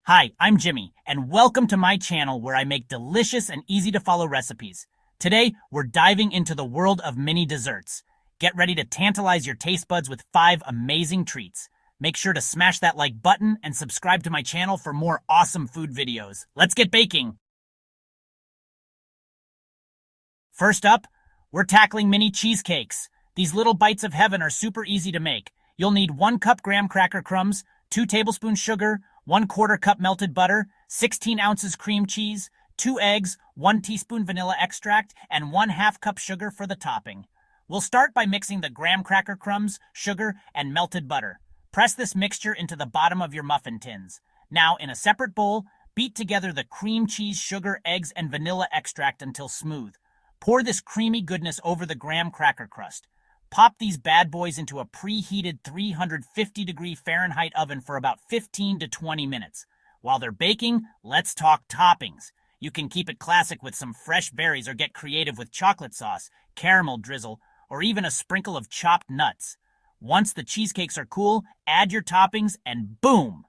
Hi, I'm Jimmy, and welcome to my channel where I make delicious and easy-to-follow recipes. Today, we're diving into the world of mini desserts. Get ready to tantalize your taste buds with 5 amazing treats. Make sure to smash that like button and subscribe to my channel for more awesome food videos. Let's get baking! First up, we're tackling mini cheesecakes. These little bites of heaven are super easy to make. You'll need 1 cup graham cracker crumbs, 2 tablespoons sugar, 1/4 cup melted butter, 16 ounces cream cheese, 2 eggs, 1 teaspoon vanilla extract, and 1/2 cup sugar for the topping. We'll start by mixing the graham cracker crumbs, sugar, and melted butter. Press this mixture into the bottom of your muffin tins. Now, in a separate bowl, beat together the cream cheese, sugar, eggs, and vanilla extract until smooth. Pour this creamy goodness over the graham cracker crust. Pop these bad boys into a preheated 350-degree Fahrenheit oven for about 15 to 20 minutes. While they're baking, let's talk toppings. You can keep it classic with some fresh berries or get creative with chocolate sauce, caramel drizzle, or even a sprinkle of chopped nuts. Once the cheesecakes are cool, add your toppings and boom!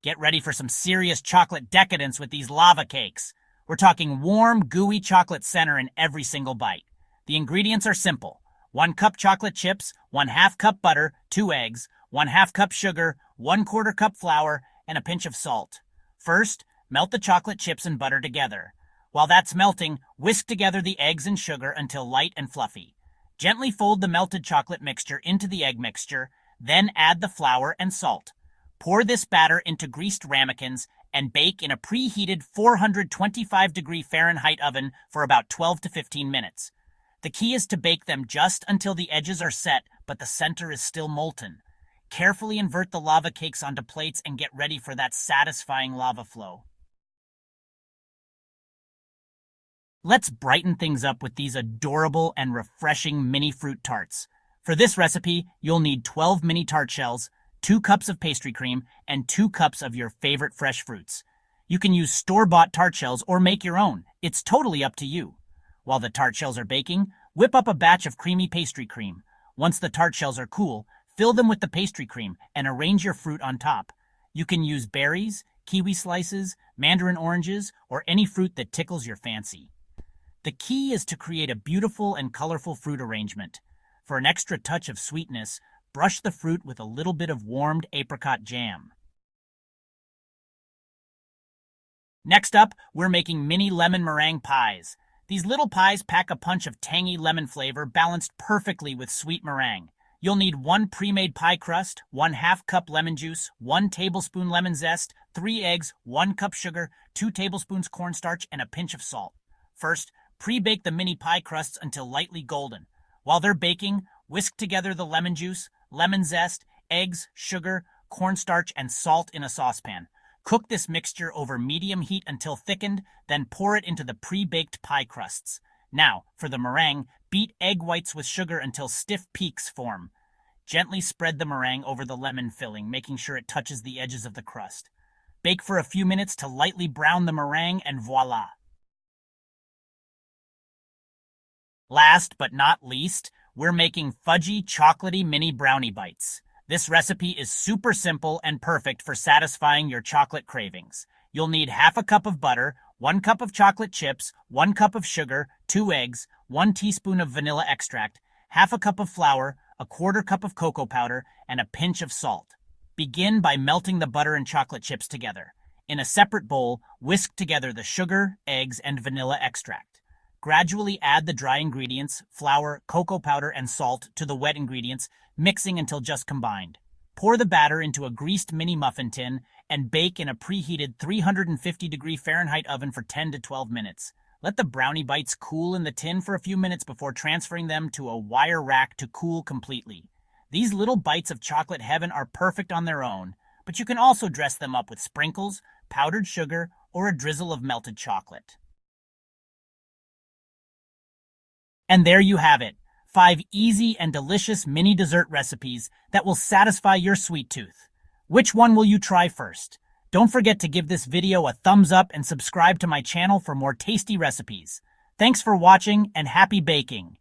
Get ready for some serious chocolate decadence with these lava cakes. We're talking warm, gooey chocolate center in every single bite. The ingredients are simple. 1 cup chocolate chips, 1/2 cup butter, 2 eggs, 1/2 cup sugar, 1/4 cup flour, and a pinch of salt. First, melt the chocolate chips and butter together. While that's melting, whisk together the eggs and sugar until light and fluffy. Gently fold the melted chocolate mixture into the egg mixture, then add the flour and salt. Pour this batter into greased ramekins and bake in a preheated 425-degree Fahrenheit oven for about 12 to 15 minutes. The key is to bake them just until the edges are set, but the center is still molten. Carefully invert the lava cakes onto plates and get ready for that satisfying lava flow. Let's brighten things up with these adorable and refreshing mini fruit tarts. For this recipe, you'll need 12 mini tart shells, 2 cups of pastry cream, and 2 cups of your favorite fresh fruits. You can use store-bought tart shells or make your own. It's totally up to you. While the tart shells are baking, whip up a batch of creamy pastry cream. Once the tart shells are cool, fill them with the pastry cream and arrange your fruit on top. You can use berries, kiwi slices, mandarin oranges, or any fruit that tickles your fancy. The key is to create a beautiful and colorful fruit arrangement. For an extra touch of sweetness, brush the fruit with a little bit of warmed apricot jam. Next up, we're making mini lemon meringue pies. These little pies pack a punch of tangy lemon flavor balanced perfectly with sweet meringue. You'll need 1 pre-made pie crust, 1/2 cup lemon juice, 1 tablespoon lemon zest, 3 eggs, 1 cup sugar, 2 tablespoons cornstarch, and a pinch of salt. First, pre-bake the mini pie crusts until lightly golden. While they're baking, whisk together the lemon juice, lemon zest, eggs, sugar, cornstarch, and salt in a saucepan. Cook this mixture over medium heat until thickened, then pour it into the pre-baked pie crusts. Now, for the meringue, beat egg whites with sugar until stiff peaks form. Gently spread the meringue over the lemon filling, making sure it touches the edges of the crust. Bake for a few minutes to lightly brown the meringue, and voila! Last but not least, we're making fudgy, chocolatey mini brownie bites. This recipe is super simple and perfect for satisfying your chocolate cravings. You'll need 1/2 cup of butter, 1 cup of chocolate chips, 1 cup of sugar, 2 eggs, 1 teaspoon of vanilla extract, 1/2 cup of flour, 1/4 cup of cocoa powder, and a pinch of salt. Begin by melting the butter and chocolate chips together. In a separate bowl, whisk together the sugar, eggs, and vanilla extract. Gradually add the dry ingredients, flour, cocoa powder, and salt to the wet ingredients, mixing until just combined. Pour the batter into a greased mini muffin tin and bake in a preheated 350-degree Fahrenheit oven for 10 to 12 minutes. Let the brownie bites cool in the tin for a few minutes before transferring them to a wire rack to cool completely. These little bites of chocolate heaven are perfect on their own, but you can also dress them up with sprinkles, powdered sugar, or a drizzle of melted chocolate. And there you have it, 5 easy and delicious mini dessert recipes that will satisfy your sweet tooth. Which one will you try first? Don't forget to give this video a thumbs up and subscribe to my channel for more tasty recipes. Thanks for watching and happy baking!